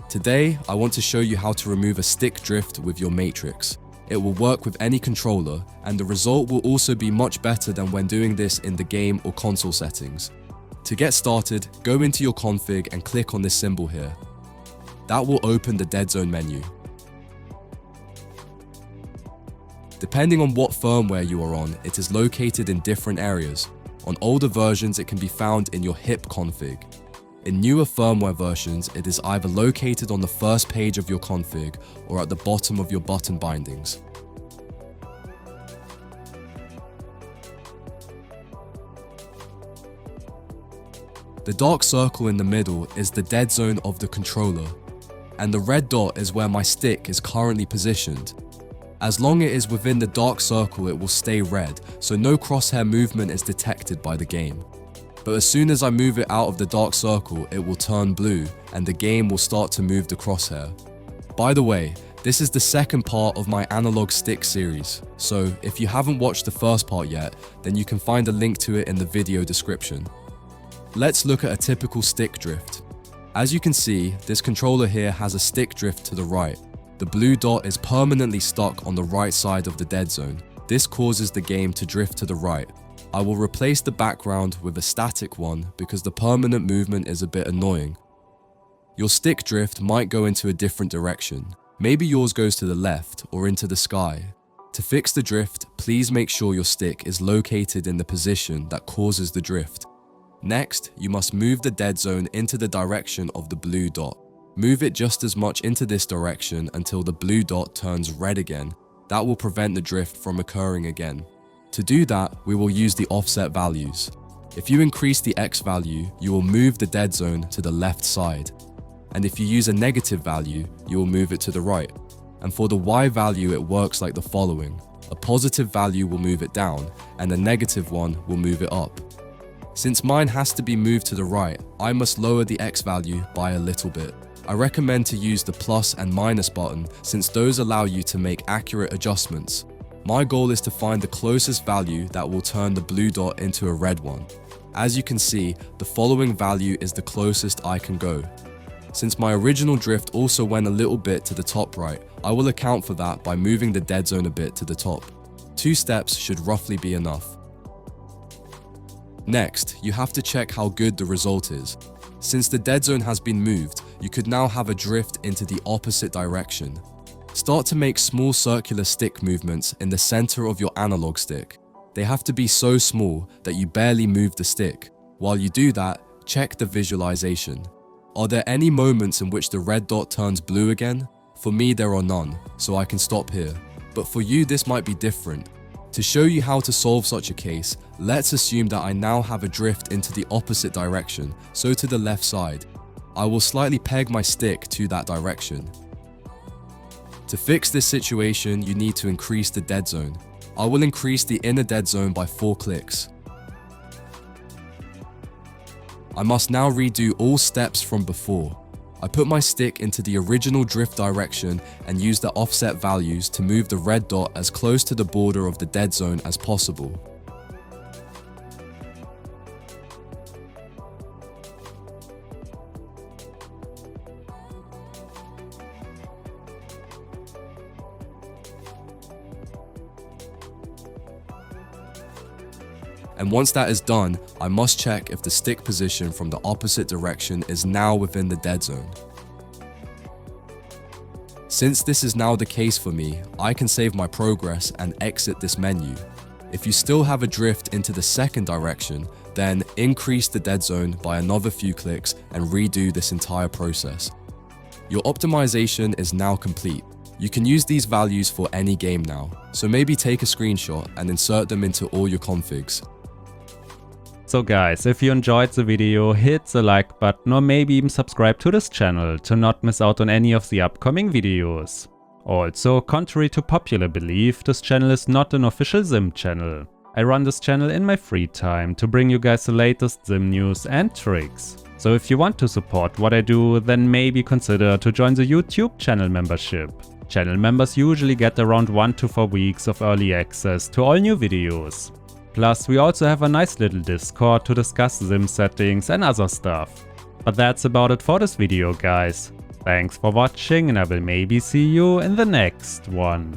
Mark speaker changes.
Speaker 1: Today, I want to show you how to remove a stick drift with your Matrix. It will work with any controller, and the result will also be much better than when doing this in the game or console settings. To get started, go into your config and click on this symbol here. That will open the dead zone menu. Depending on what firmware you are on, it is located in different areas. On older versions, it can be found in your HIP config. In newer firmware versions, it is either located on the first page of your config or at the bottom of your button bindings. The dark circle in the middle is the dead zone of the controller, and the red dot is where my stick is currently positioned. As long as it is within the dark circle, it will stay red, so no crosshair movement is detected by the game. But as soon as I move it out of the dark circle, it will turn blue, and the game will start to move the crosshair. By the way, this is the second part of my analog stick series, so if you haven't watched the first part yet, then you can find a link to it in the video description. Let's look at a typical stick drift. As you can see, this controller here has a stick drift to the right. The blue dot is permanently stuck on the right side of the dead zone. This causes the game to drift to the right. I will replace the background with a static one because the permanent movement is a bit annoying. Your stick drift might go into a different direction. Maybe yours goes to the left or into the sky. To fix the drift, please make sure your stick is located in the position that causes the drift. Next, you must move the dead zone into the direction of the blue dot. Move it just as much into this direction until the blue dot turns red again. That will prevent the drift from occurring again. To do that, we will use the offset values. If you increase the X value, you will move the dead zone to the left side. And if you use a negative value, you will move it to the right. And for the Y value, it works like the following. A positive value will move it down, and a negative one will move it up. Since mine has to be moved to the right, I must lower the X value by a little bit. I recommend to use the plus and minus button since those allow you to make accurate adjustments. My goal is to find the closest value that will turn the blue dot into a red one. As you can see, the following value is the closest I can go. Since my original drift also went a little bit to the top right, I will account for that by moving the dead zone a bit to the top. 2 steps should roughly be enough. Next, you have to check how good the result is. Since the dead zone has been moved, you could now have a drift into the opposite direction. Start to make small circular stick movements in the center of your analog stick. They have to be so small that you barely move the stick. While you do that, check the visualization. Are there any moments in which the red dot turns blue again? For me, there are none, so I can stop here. But for you, this might be different. To show you how to solve such a case, let's assume that I now have a drift into the opposite direction, so to the left side. I will slightly peg my stick to that direction. To fix this situation, you need to increase the dead zone. I will increase the inner dead zone by 4 clicks. I must now redo all steps from before. I put my stick into the original drift direction and use the offset values to move the red dot as close to the border of the dead zone as possible. And once that is done, I must check if the stick position from the opposite direction is now within the dead zone. Since this is now the case for me, I can save my progress and exit this menu. If you still have a drift into the second direction, then increase the dead zone by another few clicks and redo this entire process. Your optimization is now complete. You can use these values for any game now, so maybe take a screenshot and insert them into all your configs.
Speaker 2: So guys, if you enjoyed the video, hit the like button or maybe even subscribe to this channel to not miss out on any of the upcoming videos. Also, contrary to popular belief, this channel is not an official XIM channel. I run this channel in my free time to bring you guys the latest XIM news and tricks. So if you want to support what I do, then maybe consider to join the YouTube channel membership. Channel members usually get around 1 to 4 weeks of early access to all new videos. Plus, we also have a nice little Discord to discuss XIM settings and other stuff. But that's about it for this video, guys. Thanks for watching and I will maybe see you in the next one.